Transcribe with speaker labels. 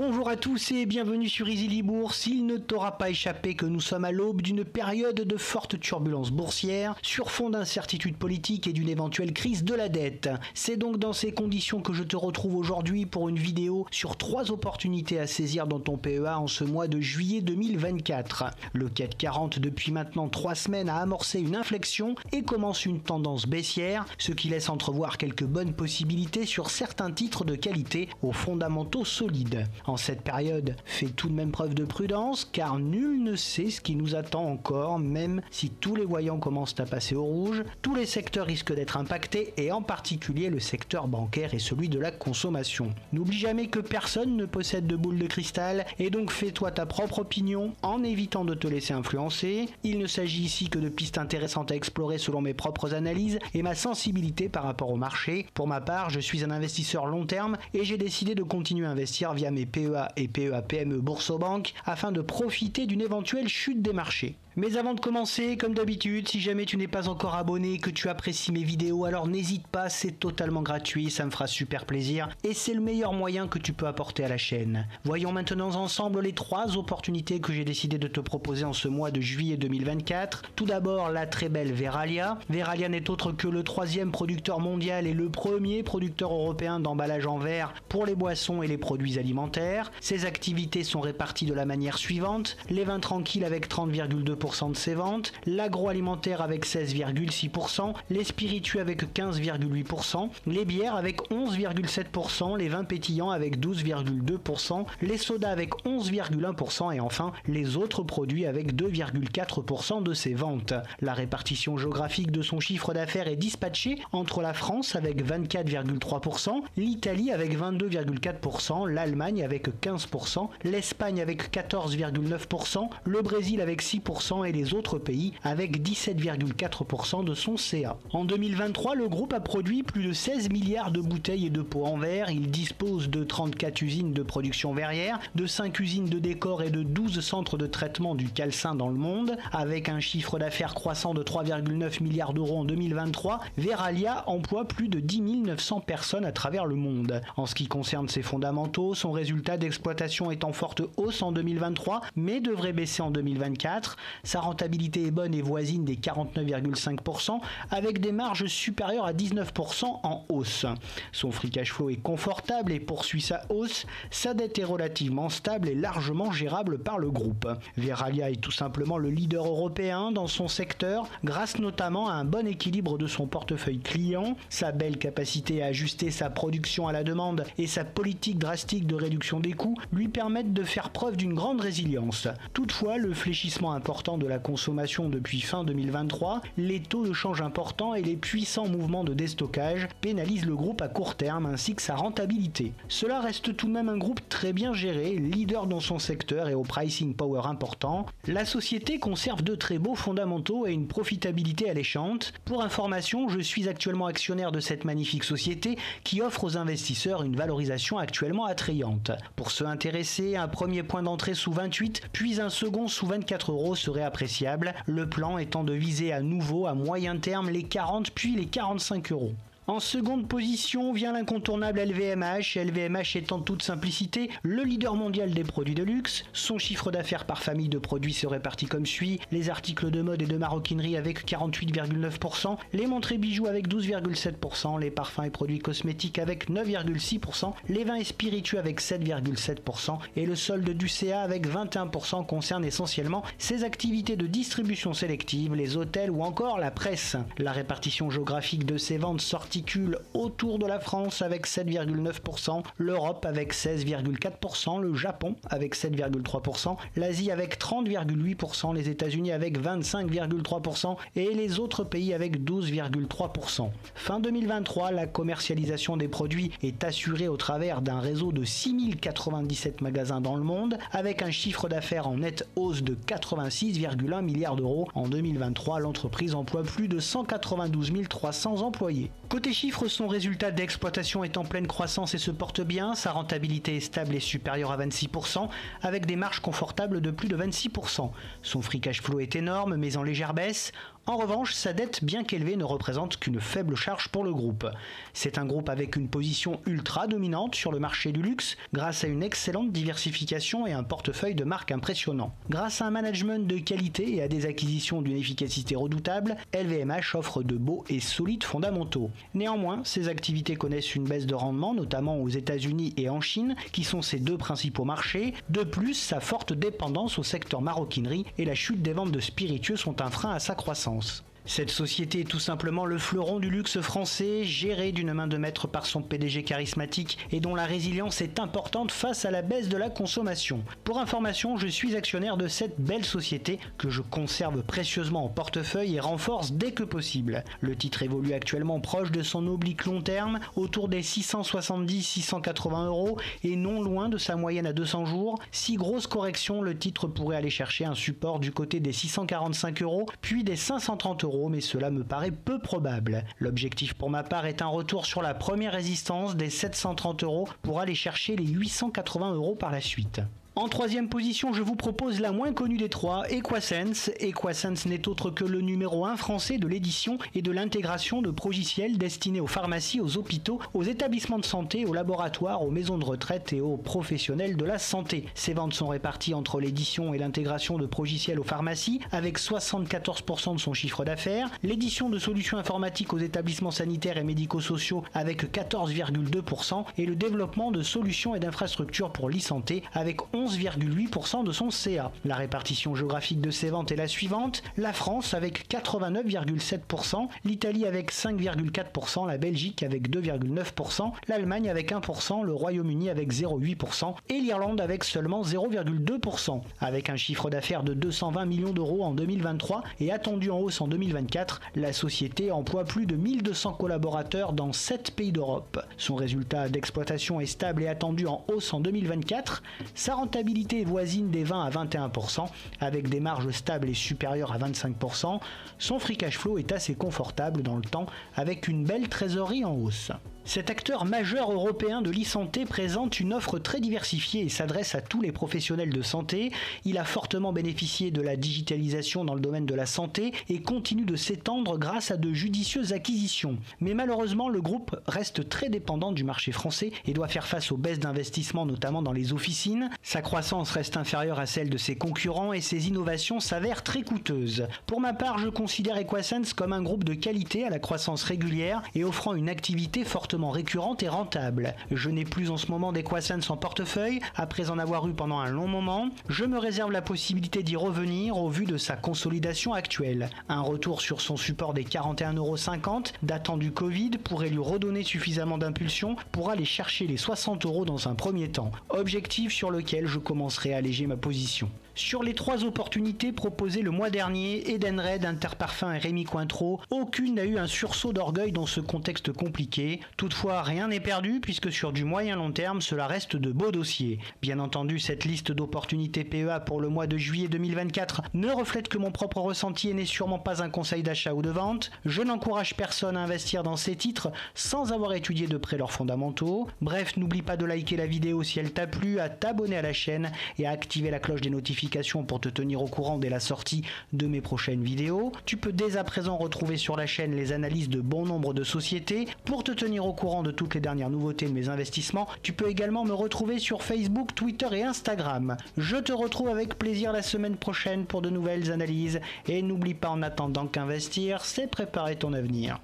Speaker 1: Bonjour à tous et bienvenue sur Easily Bourse. Il ne t'aura pas échappé que nous sommes à l'aube d'une période de forte turbulence boursière sur fond d'incertitude politique et d'une éventuelle crise de la dette. C'est donc dans ces conditions que je te retrouve aujourd'hui pour une vidéo sur 3 opportunités à saisir dans ton PEA en ce mois de juillet 2024. Le CAC 40 depuis maintenant 3 semaines a amorcé une inflexion et commence une tendance baissière, ce qui laisse entrevoir quelques bonnes possibilités sur certains titres de qualité aux fondamentaux solides. En cette période, fais tout de même preuve de prudence car nul ne sait ce qui nous attend encore, même si tous les voyants commencent à passer au rouge. Tous les secteurs risquent d'être impactés et en particulier le secteur bancaire et celui de la consommation. N'oublie jamais que personne ne possède de boule de cristal et donc fais-toi ta propre opinion en évitant de te laisser influencer. Il ne s'agit ici que de pistes intéressantes à explorer selon mes propres analyses et ma sensibilité par rapport au marché. Pour ma part, je suis un investisseur long terme et j'ai décidé de continuer à investir via mes PEA et PEA PME Boursorama afin de profiter d'une éventuelle chute des marchés. Mais avant de commencer, comme d'habitude, si jamais tu n'es pas encore abonné et que tu apprécies mes vidéos, alors n'hésite pas, c'est totalement gratuit, ça me fera super plaisir et c'est le meilleur moyen que tu peux apporter à la chaîne. Voyons maintenant ensemble les 3 opportunités que j'ai décidé de te proposer en ce mois de juillet 2024. Tout d'abord, la très belle Verallia. Verallia n'est autre que le 3e producteur mondial et le 1er producteur européen d'emballage en verre pour les boissons et les produits alimentaires. Ses activités sont réparties de la manière suivante: les vins tranquilles avec 30,2% de ses ventes, l'agroalimentaire avec 16,6%, les spiritueux avec 15,8%, les bières avec 11,7%, les vins pétillants avec 12,2%, les sodas avec 11,1% et enfin les autres produits avec 2,4% de ses ventes. La répartition géographique de son chiffre d'affaires est dispatchée entre la France avec 24,3%, l'Italie avec 22,4%, l'Allemagne avec 15%, l'Espagne avec 14,9%, le Brésil avec 6% et les autres pays avec 17,4% de son CA. En 2023, le groupe a produit plus de 16 milliards de bouteilles et de pots en verre. Il dispose de 34 usines de production verrière, de 5 usines de décor et de 12 centres de traitement du calcin dans le monde. Avec un chiffre d'affaires croissant de 3,9 milliards d'euros en 2023, Verallia emploie plus de 10 900 personnes à travers le monde. En ce qui concerne ses fondamentaux, son résultat d'exploitation est en forte hausse en 2023, mais devrait baisser en 2024. Sa rentabilité est bonne et voisine des 49,5% avec des marges supérieures à 19% en hausse. Son free cash flow est confortable et poursuit sa hausse. Sa dette est relativement stable et largement gérable par le groupe. Verallia est tout simplement le leader européen dans son secteur grâce notamment à un bon équilibre de son portefeuille client, sa belle capacité à ajuster sa production à la demande et sa politique drastique de réduction des coûts lui permettent de faire preuve d'une grande résilience. Toutefois, le fléchissement important de la consommation depuis fin 2023, les taux de change importants et les puissants mouvements de déstockage pénalisent le groupe à court terme ainsi que sa rentabilité. Cela reste tout de même un groupe très bien géré, leader dans son secteur et au pricing power important. La société conserve de très beaux fondamentaux et une profitabilité alléchante. Pour information, je suis actuellement actionnaire de cette magnifique société qui offre aux investisseurs une valorisation actuellement attrayante. Pour ceux intéressés, un premier point d'entrée sous 28 puis un second sous 24 euros serait appréciable, le plan étant de viser à nouveau à moyen terme les 40 puis les 45 euros. En seconde position vient l'incontournable LVMH. LVMH est en toute simplicité le leader mondial des produits de luxe. Son chiffre d'affaires par famille de produits se répartit comme suit: les articles de mode et de maroquinerie avec 48,9%, les montres et bijoux avec 12,7%, les parfums et produits cosmétiques avec 9,6%, les vins et spiritueux avec 7,7% et le solde du CA avec 21% concerne essentiellement ses activités de distribution sélective, les hôtels ou encore la presse. La répartition géographique de ses ventes s'articule autour de la France avec 7,9%, l'Europe avec 16,4%, le Japon avec 7,3%, l'Asie avec 30,8%, les États-Unis avec 25,3% et les autres pays avec 12,3%. Fin 2023, la commercialisation des produits est assurée au travers d'un réseau de 6097 magasins dans le monde avec un chiffre d'affaires en nette hausse de 86,1 milliards d'euros. En 2023, l'entreprise emploie plus de 192 300 employés. Côté chiffres, son résultat d'exploitation est en pleine croissance et se porte bien. Sa rentabilité est stable et supérieure à 26%, avec des marges confortables de plus de 26%. Son free cash flow est énorme, mais en légère baisse. En revanche, sa dette, bien qu'élevée, ne représente qu'une faible charge pour le groupe. C'est un groupe avec une position ultra dominante sur le marché du luxe, grâce à une excellente diversification et un portefeuille de marques impressionnant. Grâce à un management de qualité et à des acquisitions d'une efficacité redoutable, LVMH offre de beaux et solides fondamentaux. Néanmoins, ses activités connaissent une baisse de rendement, notamment aux États-Unis et en Chine, qui sont ses deux principaux marchés. De plus, sa forte dépendance au secteur maroquinerie et la chute des ventes de spiritueux sont un frein à sa croissance. Cette société est tout simplement le fleuron du luxe français, géré d'une main de maître par son PDG charismatique et dont la résilience est importante face à la baisse de la consommation. Pour information, je suis actionnaire de cette belle société que je conserve précieusement en portefeuille et renforce dès que possible. Le titre évolue actuellement proche de son oblique long terme, autour des 670-680 euros et non loin de sa moyenne à 200 jours. Si grosse correction, le titre pourrait aller chercher un support du côté des 645 euros, puis des 530 euros, mais cela me paraît peu probable. L'objectif pour ma part est un retour sur la première résistance des 730 euros pour aller chercher les 880 euros par la suite. En troisième position, je vous propose la moins connue des trois, Equasense. Equasense n'est autre que le numéro 1 français de l'édition et de l'intégration de progiciels destinés aux pharmacies, aux hôpitaux, aux établissements de santé, aux laboratoires, aux maisons de retraite et aux professionnels de la santé. Ces ventes sont réparties entre l'édition et l'intégration de progiciels aux pharmacies, avec 74% de son chiffre d'affaires, l'édition de solutions informatiques aux établissements sanitaires et médico-sociaux avec 14,2% et le développement de solutions et d'infrastructures pour l'e-santé avec 11,8% de son CA. La répartition géographique de ces ventes est la suivante: la France avec 89,7%, l'Italie avec 5,4%, la Belgique avec 2,9%, l'Allemagne avec 1%, le Royaume-Uni avec 0,8% et l'Irlande avec seulement 0,2%. Avec un chiffre d'affaires de 220 millions d'euros en 2023 et attendu en hausse en 2024, la société emploie plus de 1200 collaborateurs dans 7 pays d'Europe. Son résultat d'exploitation est stable et attendu en hausse en 2024. Sa rentabilité est voisine des 20 à 21%, avec des marges stables et supérieures à 25%. Son free cash flow est assez confortable dans le temps, avec une belle trésorerie en hausse. Cet acteur majeur européen de l'e-santé présente une offre très diversifiée et s'adresse à tous les professionnels de santé. Il a fortement bénéficié de la digitalisation dans le domaine de la santé et continue de s'étendre grâce à de judicieuses acquisitions. Mais malheureusement, le groupe reste très dépendant du marché français et doit faire face aux baisses d'investissement, notamment dans les officines. Sa croissance reste inférieure à celle de ses concurrents et ses innovations s'avèrent très coûteuses. Pour ma part, je considère Equasense comme un groupe de qualité à la croissance régulière et offrant une activité fortement récurrente et rentable. Je n'ai plus en ce moment d'Equasense en portefeuille, après en avoir eu pendant un long moment. Je me réserve la possibilité d'y revenir au vu de sa consolidation actuelle. Un retour sur son support des 41,50 € datant du Covid pourrait lui redonner suffisamment d'impulsion pour aller chercher les 60 € dans un premier temps, objectif sur lequel je commencerai à alléger ma position. Sur les 3 opportunités proposées le mois dernier, Edenred, Interparfums et Rémy Cointreau, aucune n'a eu un sursaut d'orgueil dans ce contexte compliqué. Toutefois, rien n'est perdu puisque sur du moyen long terme, cela reste de beaux dossiers. Bien entendu, cette liste d'opportunités PEA pour le mois de juillet 2024 ne reflète que mon propre ressenti et n'est sûrement pas un conseil d'achat ou de vente. Je n'encourage personne à investir dans ces titres sans avoir étudié de près leurs fondamentaux. Bref, n'oublie pas de liker la vidéo si elle t'a plu, à t'abonner à la chaîne et à activer la cloche des notifications pour te tenir au courant dès la sortie de mes prochaines vidéos. Tu peux dès à présent retrouver sur la chaîne les analyses de bon nombre de sociétés. Pour te tenir au courant de toutes les dernières nouveautés de mes investissements, tu peux également me retrouver sur Facebook, Twitter et Instagram. Je te retrouve avec plaisir la semaine prochaine pour de nouvelles analyses et n'oublie pas en attendant qu'investir, c'est préparer ton avenir.